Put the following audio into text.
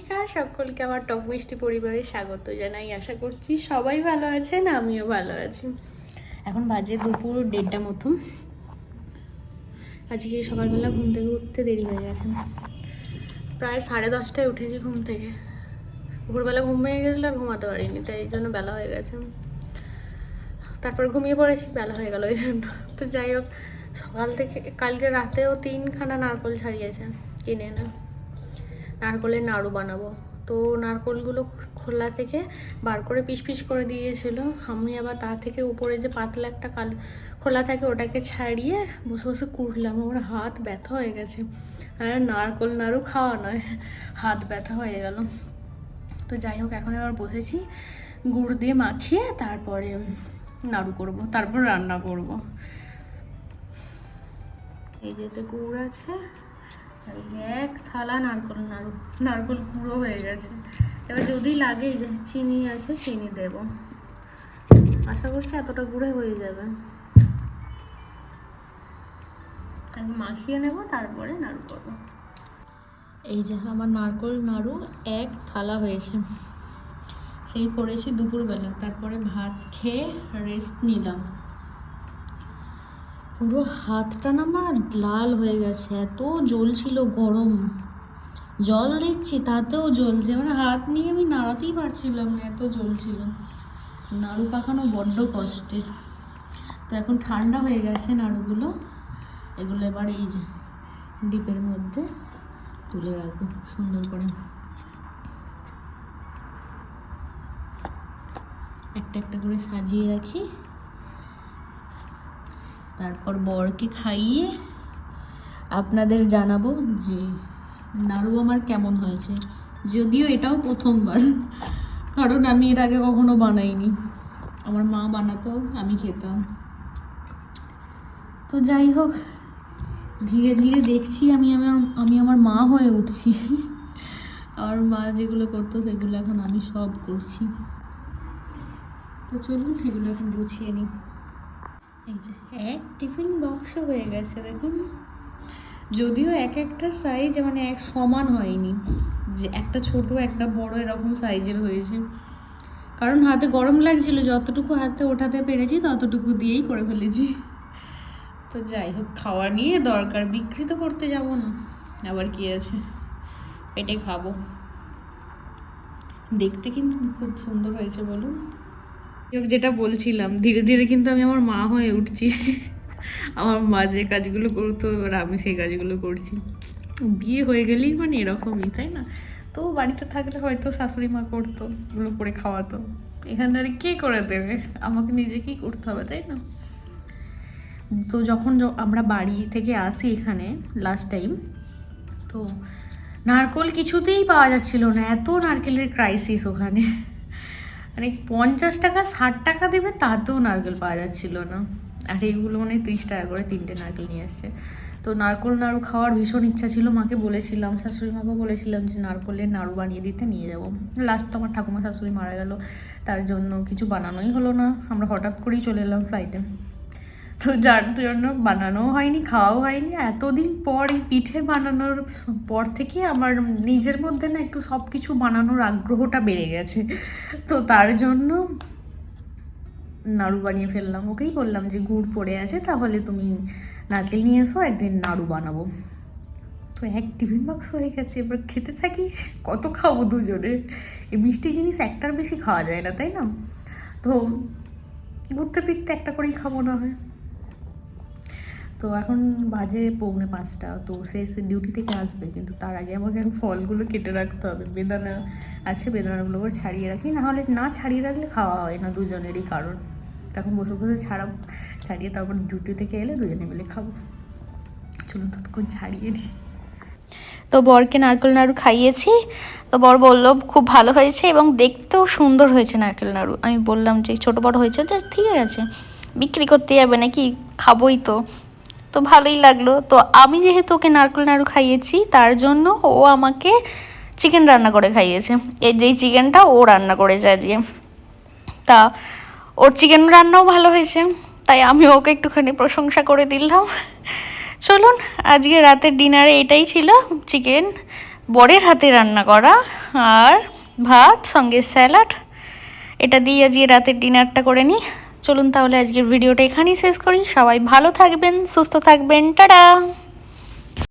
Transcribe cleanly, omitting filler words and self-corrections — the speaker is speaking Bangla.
নমস্কার সকলকে আমার টক মিষ্টি পরিবারে স্বাগত জানাই। আশা করছি সবাই ভালো আছেন, আমিও ভালো আছি। এখন বাজে দুপুর 1:30 মতো। আজকে সকালবেলা ঘুম থেকে উঠতে দেরি হয়ে গেছে, প্রায় 10:30টায় উঠেছি ঘুম থেকে। দুপুরবেলা ঘুম ভেঙে গেছিলো আর ঘুমাতে পারিনি, তাই এই জন্য বেলা হয়ে গেছে। তারপর ঘুমিয়ে পড়েছি, বেলা হয়ে গেল এই জন্য। তো যাই হোক, সকাল থেকে কালকে রাতেও 3খানা নারকোল ছাড়িয়েছে কিনে এনে, নারকোলের নাড়ু বানাবো। তো নারকোলগুলো খোলা থেকে বার করে পিস পিস করে দিয়েছিল। আমি আবার তা থেকে উপরে যে পাতলা একটা খোলা থাকে ওটাকে ছাড়িয়ে বসে বসে কুড়লাম। আমার হাত ব্যথা হয়ে গেছে, আর নারকোল নাড়ু খাওয়া নয়, হাত ব্যথা হয়ে গেল। তো যাই হোক, এখন এবার বসেছি গুড় দিয়ে মাখিয়ে তারপরে নাড়ু করব, তারপর রান্না করব। এই যেতে গুড় আছে, আর এই যে 1 থালা নারকোল নাড়ু, নারকোল গুঁড়ো হয়ে গেছে। এবার যদি লাগে যে চিনি আছে, চিনি দেব। আশা করছি এতটা গুঁড়ো হয়ে যাবে। আমি মাখিয়ে নেব, তারপরে নাড়ু করব। এই যে আমার নারকোল নাড়ু 1 থালা হয়েছে, সেই করেছি দুপুরবেলা। তারপরে ভাত খেয়ে রেস্ট নিলাম। পুরো হাতটা না আমার লাল হয়ে গেছে, এত জ্বলছিল, গরম জল দিচ্ছি তাতেও জ্বলছে। আমার হাত নিয়ে আমি নাড়াতেই পারছিলাম না, এত জ্বলছিল। নাড়ু পাকানো বড্ড কষ্টের। তো এখন ঠান্ডা হয়ে গেছে নাড়ুগুলো, এগুলো এবার এই যে ডিপের মধ্যে তুলে রাখবো সুন্দর করে। একটা একটা করে সাজিয়ে রাখি, তারপর বরকে খাইয়ে আপনাদের জানাবো যে নাড়ু আমার কেমন হয়েছে। যদিও এটাও প্রথমবার, কারণ আমি এর আগে কখনো বানাইনি। আমার মা বানাতো, আমি খেতাম। তো যাই হোক, ধীরে ধীরে দেখছি আমি আমার মা হয়ে উঠছি। আমার মা যেগুলো করতো সেগুলো এখন আমি সব করছি। তো চলুন এগুলো এখন গুছিয়ে নিই। এই যে 1 টিফিন বাক্স হয়ে গেছে দেখুন। যদিও এক একটা সাইজ মানে এক সমান হয়নি, যে একটা ছোট একটা বড় এরকম সাইজের হয়েছে। কারণ হাতে গরম লাগছিল, যতটুকু হাতে ওঠাতে পেরেছি ততটুকু দিয়েই করে ফেলেছি। তো যাই হোক, খাওয়া নিয়ে দরকার, বিক্রি তো করতে যাব না, আবার কি আছে, পেটে খাবো। দেখতে কিন্তু খুব সুন্দর হয়েছে বলুন। যেটা বলছিলাম, ধীরে ধীরে কিন্তু আমি আমার মা হয়ে উঠছি। আমার মা যে কাজগুলো করতো এবার আমি সেই কাজগুলো করছি। বিয়ে হয়ে গেলেই মানে এরকমই, তাই না? তো বাড়িতে থাকলে হয়তো শাশুড়ি মা করতো, এগুলো করে খাওয়াতো। এখানে আর কে করে দেবে, আমাকে নিজেকেই করতে হবে, তাই না? তো যখন আমরা বাড়ি থেকে আসি এখানে লাস্ট টাইম, তো নারকোল কিছুতেই পাওয়া যাচ্ছিল না, এত নারকেলের ক্রাইসিস ওখানে। মানে 50 টাকা 60 টাকা দেবে, তাতেও নারকেল পাওয়া যাচ্ছিল না। আর এইগুলো মানে 30 টাকা করে 3টে নারকেল নিয়ে আসছে। তো নারকোল নাড়ু খাওয়ার ভীষণ ইচ্ছা ছিল, মাকে বলেছিলাম, শাশুড়ি মাকেও বলেছিলাম যে নারকোলের নাড়ু বানিয়ে দিতে নিয়ে যাবো। লাস্ট তো আমার ঠাকুমা শাশুড়ি মারা গেল, তার জন্য কিছু বানানোই হলো না। আমরা হঠাৎ করেই চলে এলাম ফ্লাইটে, তো যার জন্য বানানোও হয়নি, খাওয়াও হয়নি। এতদিন পর এই পিঠে বানানোর পর থেকে আমার নিজের মধ্যে না একটু সব কিছু বানানোর আগ্রহটা বেড়ে গেছে। তো তার জন্য নাড়ু বানিয়ে ফেললাম। ওকেই বললাম যে গুড় পড়ে আছে, তাহলে তুমি নারকেল নিয়ে এসো, একদিন নাড়ু বানাবো। তো 1 টিফিন বাক্স হয়ে গেছে, এবার খেতে থাকি। কত খাবো দুজনে, এই মিষ্টি জিনিস একটার বেশি খাওয়া যায় না, তাই না? তো ঘুরতে ফিরতে একটা করেই খাবো না হয়। তো এখন বাজে 4:45, তো সে ডিউটি থেকে আসবে, কিন্তু তার আগে আমাকে ফলগুলো কেটে রাখতে হবে। বেদানা আছে, বেদানাগুলো করে ছাড়িয়ে রাখি, নাহলে না ছাড়িয়ে রাখলে খাওয়া হয় না দুজনেরই। কারণ তখন বসে বসে ছাড়িয়ে তারপর ডিউটি থেকে এলে দুজনে মিলে খাবো। চলুন ততক্ষণ ছাড়িয়ে নিই। তো বরকে নারকেল নাড়ু খাইয়েছি, তো বর বলল খুব ভালো হয়েছে এবং দেখতেও সুন্দর হয়েছে নারকেল নাড়ু। আমি বললাম যে ছোটো বড় হয়েছে, যে ঠিক আছে, বিক্রি করতে যাবে নাকি, খাবোই তো। তো ভালোই লাগলো। তো আমি যেহেতু ওকে নারকেল নাড়ু খাইয়েছি, তার জন্য ও আমাকে চিকেন রান্না করে খাইয়েছে। এই যেই চিকেনটা ও রান্না করেছে আজকে, তা ওর চিকেন রান্নাও ভালো হয়েছে, তাই আমি ওকে একটুখানি প্রশংসা করে দিলাম। চলুন, আজকে রাতের ডিনারে এটাই ছিল, চিকেন, বরের হাতে রান্না করা আর ভাত সঙ্গে স্যালাড, এটা দিয়ে আজকে রাতের ডিনারটা করে নিই। চলুন তাহলে আজকের ভিডিওটা এখানেই শেষ করি। সবাই ভালো থাকবেন, সুস্থ থাকবেন, টাটা।